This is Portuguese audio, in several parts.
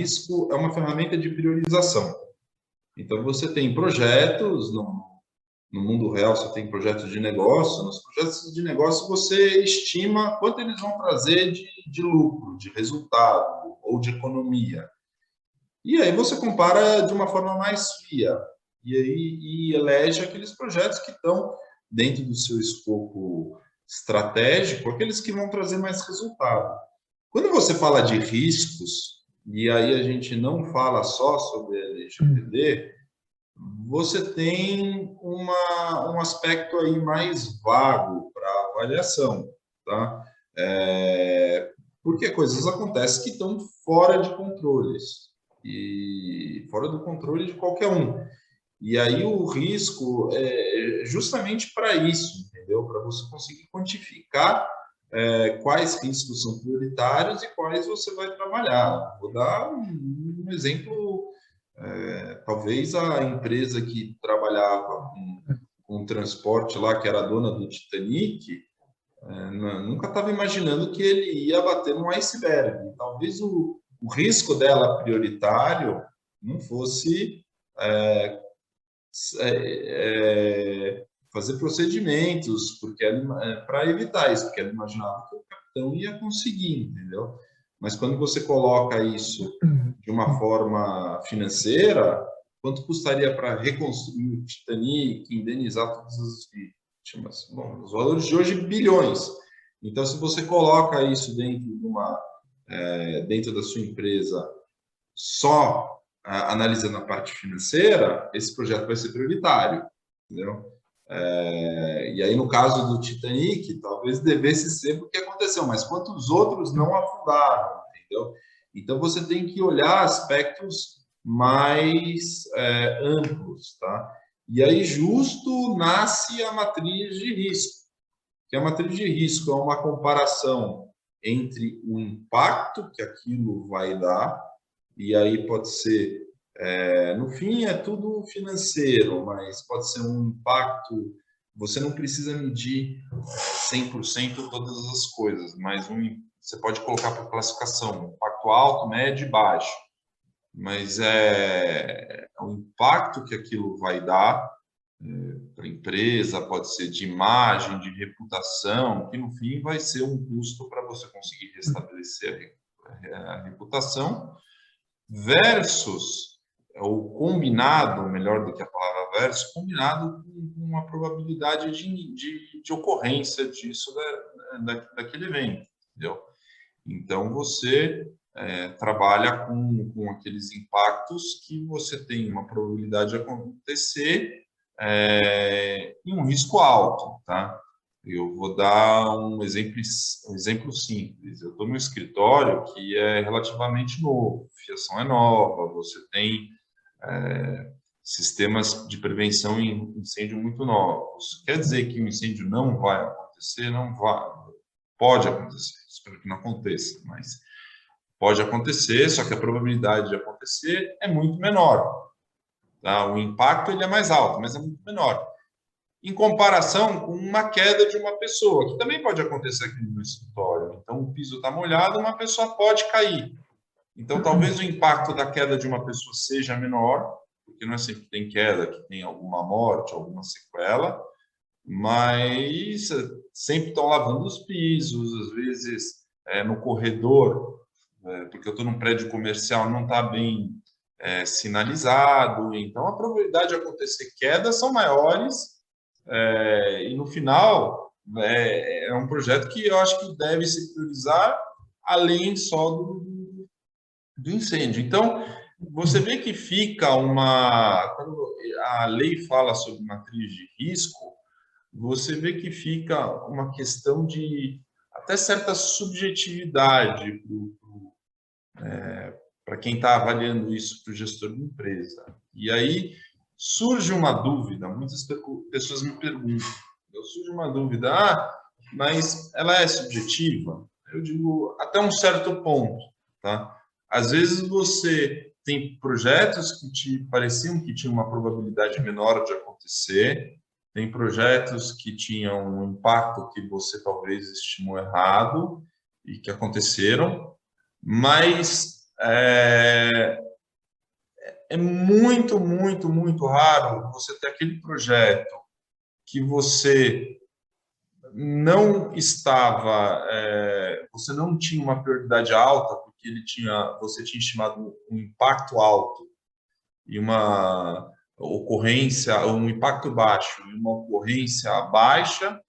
risco é uma ferramenta de priorização. Então, você tem projetos, no mundo real você tem projetos de negócio, nos projetos de negócio você estima quanto eles vão trazer de lucro, de resultado ou de economia. E aí você compara de uma forma mais fria e elege aqueles projetos que estão dentro do seu escopo estratégico, aqueles que vão trazer mais resultado. Quando você fala de riscos, e aí a gente não fala só sobre LGPD, você tem um aspecto aí mais vago para avaliação, tá? Porque coisas acontecem que estão fora de controles, e fora do controle de qualquer um. E aí o risco é justamente para isso, entendeu? Para você conseguir quantificar quais riscos são prioritários e quais você vai trabalhar. Vou dar um exemplo, talvez a empresa que trabalhava com transporte lá, que era a dona do Titanic, nunca estava imaginando que ele ia bater num iceberg. Talvez o risco dela prioritário não fosse fazer procedimentos para evitar isso, porque ela imaginava que o capitão ia conseguir, entendeu? Mas quando você coloca isso de uma forma financeira, quanto custaria para reconstruir o Titanic, indenizar todas as vítimas? Bom, os valores de hoje, bilhões. Então, se você coloca isso dentro da sua empresa, só analisando a parte financeira, esse projeto vai ser prioritário, entendeu? E aí, no caso do Titanic, talvez devesse ser o que aconteceu, mas quantos outros não afundaram, entendeu? Então, você tem que olhar aspectos mais amplos, tá? E aí, justo nasce a matriz de risco, que a matriz de risco é uma comparação entre o impacto que aquilo vai dar, e aí pode ser, no fim é tudo financeiro, mas pode ser um impacto, você não precisa medir 100% todas as coisas, mas você pode colocar por classificação, impacto alto, médio e baixo, mas é o impacto que aquilo vai dar para a empresa, pode ser de imagem, de reputação, que no fim vai ser um custo para você conseguir restabelecer a reputação, versus o combinado, melhor do que a palavra versus, combinado com uma probabilidade de ocorrência disso daquele evento, entendeu? Então, você trabalha com aqueles impactos que você tem uma probabilidade de acontecer e um risco alto, tá? Eu vou dar um exemplo simples. Eu estou no escritório que é relativamente novo, a fiação é nova, você tem sistemas de prevenção em incêndio muito novos. Quer dizer que o incêndio não vai acontecer? Não vai. Pode acontecer, espero que não aconteça, mas pode acontecer, só que a probabilidade de acontecer é muito menor. Tá? O impacto ele é mais alto, mas é muito menor. Em comparação com uma queda de uma pessoa, que também pode acontecer aqui no escritório. Então, o piso está molhado, uma pessoa pode cair. Então, talvez o impacto da queda de uma pessoa seja menor, porque não é sempre que tem queda, que tem alguma morte, alguma sequela, mas sempre estão lavando os pisos, às vezes no corredor, porque eu estou num prédio comercial, não está bem sinalizado, então a probabilidade de acontecer quedas são maiores, e no final é um projeto que eu acho que deve se priorizar além só do incêndio. Então, você vê que fica quando a lei fala sobre matriz de risco, você vê que fica uma questão de até certa subjetividade para quem está avaliando isso para o gestor de empresa. E aí surge uma dúvida, muitas pessoas me perguntam, surge uma dúvida, mas ela é subjetiva? Eu digo, até um certo ponto, tá? Às vezes você tem projetos que te pareciam que tinham uma probabilidade menor de acontecer, tem projetos que tinham um impacto que você talvez estimou errado e que aconteceram, mas É, é muito, muito, muito raro você ter aquele projeto que você não estava, você não tinha uma prioridade alta, porque você tinha estimado um impacto alto e uma ocorrência, um impacto baixo e uma ocorrência baixa,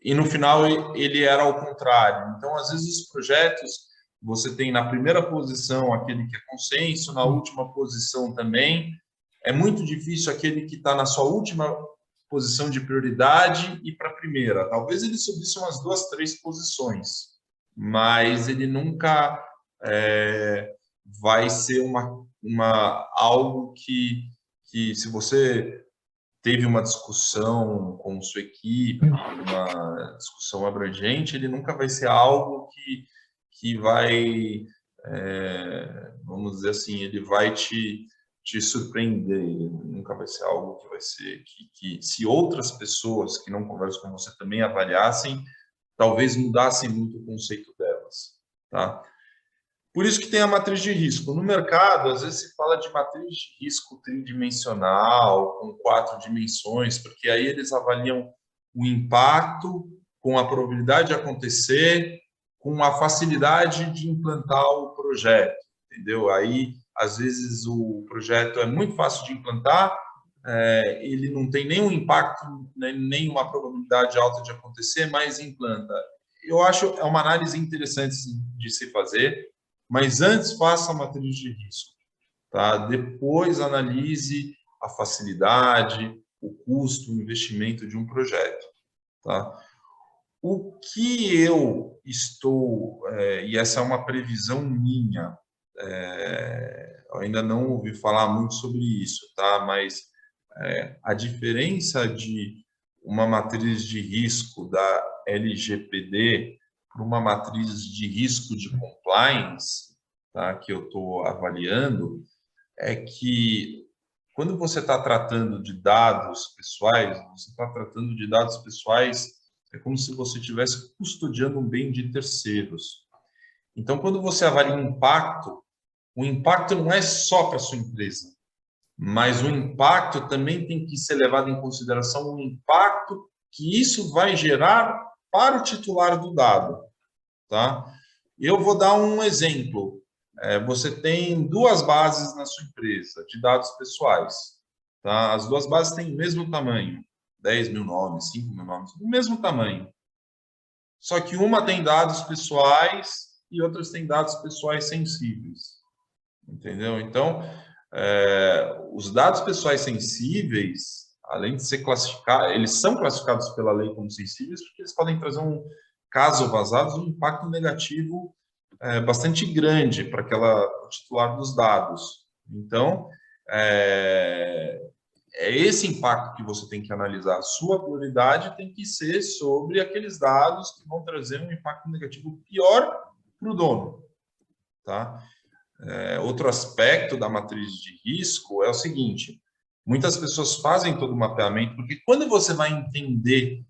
e no final ele era ao contrário. Então, às vezes, os projetos, você tem na primeira posição aquele que é consenso, na última posição também. É muito difícil aquele que está na sua última posição de prioridade e para a primeira. Talvez ele subisse umas 2, 3 posições, mas ele nunca vai ser algo que se você teve uma discussão com sua equipe, uma discussão abrangente, ele nunca vai ser algo que vai, vamos dizer assim, ele vai te surpreender, ele nunca vai ser algo que vai ser, que se outras pessoas que não conversam com você também avaliassem, talvez mudassem muito o conceito delas, tá? Por isso que tem a matriz de risco. No mercado, às vezes se fala de matriz de risco tridimensional, com 4 dimensões, porque aí eles avaliam o impacto com a probabilidade de acontecer, com a facilidade de implantar o projeto, entendeu? Aí, às vezes, o projeto é muito fácil de implantar, ele não tem nenhum impacto, nem uma probabilidade alta de acontecer, mas implanta. Eu acho é uma análise interessante de se fazer, mas antes faça a matriz de risco, tá? Depois analise a facilidade, o custo, o investimento de um projeto, tá? O que eu estou, e essa é uma previsão minha, eu ainda não ouvi falar muito sobre isso, tá? Mas a diferença de uma matriz de risco da LGPD para uma matriz de risco de compliance, tá? Que eu estou avaliando, é que quando você está tratando de dados pessoais, você está tratando de dados pessoais, é como se você estivesse custodiando um bem de terceiros. Então, quando você avalia o impacto não é só para a sua empresa, mas o impacto também tem que ser levado em consideração o impacto que isso vai gerar para o titular do dado, tá? Eu vou dar um exemplo. Você tem 2 bases na sua empresa de dados pessoais, tá? As 2 bases têm o mesmo tamanho, 10 mil nomes, 5 mil nomes, o mesmo tamanho. Só que uma tem dados pessoais e outras têm dados pessoais sensíveis, entendeu? Então, os dados pessoais sensíveis, além de ser classificados, eles são classificados pela lei como sensíveis porque eles podem trazer caso vazados, um impacto negativo bastante grande para aquela titular dos dados. Então, é esse impacto que você tem que analisar. A sua prioridade tem que ser sobre aqueles dados que vão trazer um impacto negativo pior para o dono, tá? Outro aspecto da matriz de risco é o seguinte: muitas pessoas fazem todo o mapeamento, porque quando você vai entender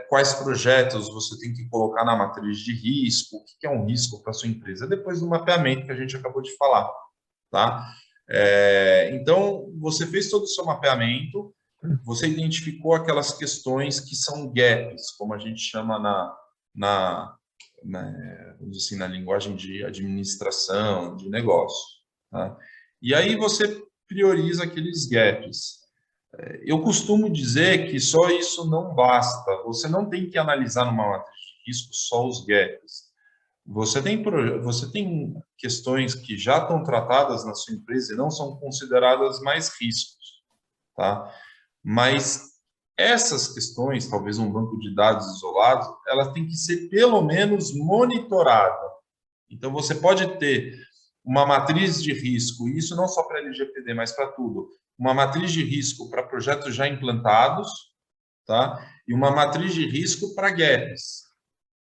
quais projetos você tem que colocar na matriz de risco, o que é um risco para sua empresa, depois do mapeamento que a gente acabou de falar, tá? Então, você fez todo o seu mapeamento, você identificou aquelas questões que são gaps, como a gente chama vamos dizer assim, na linguagem de administração, de negócio, tá? E aí você prioriza aqueles gaps. Eu costumo dizer que só isso não basta. Você não tem que analisar numa matriz de risco só os gaps. Você tem questões que já estão tratadas na sua empresa e não são consideradas mais riscos, tá? Mas essas questões, talvez um banco de dados isolado, elas têm que ser pelo menos monitorada. Então, você pode ter uma matriz de risco, e isso não só para LGPD, mas para tudo, uma matriz de risco para projetos já implantados, tá? E uma matriz de risco para gaps.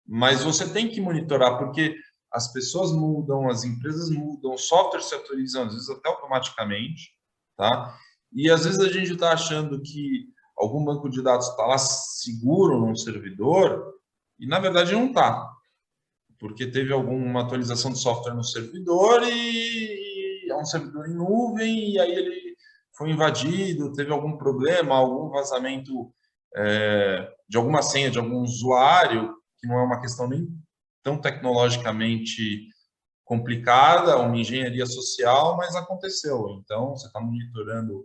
Mas você tem que monitorar, porque as pessoas mudam, as empresas mudam, os softwares se atualizam, às vezes até automaticamente, tá? E às vezes a gente está achando que algum banco de dados está lá seguro num servidor, e na verdade não está. porque teve alguma atualização de software no servidor e é um servidor em nuvem, e aí ele foi invadido, teve algum problema, algum vazamento de alguma senha de algum usuário, que não é uma questão nem tão tecnologicamente complicada, uma engenharia social, mas aconteceu. Então, você está monitorando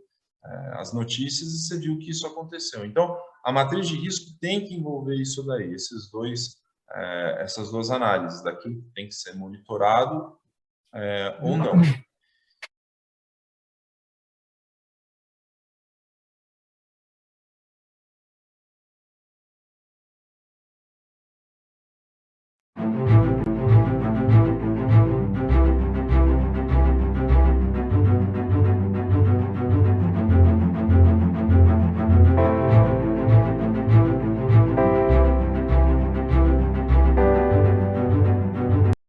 as notícias e você viu que isso aconteceu. Então, a matriz de risco tem que envolver isso daí, essas duas análises, daquilo que tem que ser monitorado ou não.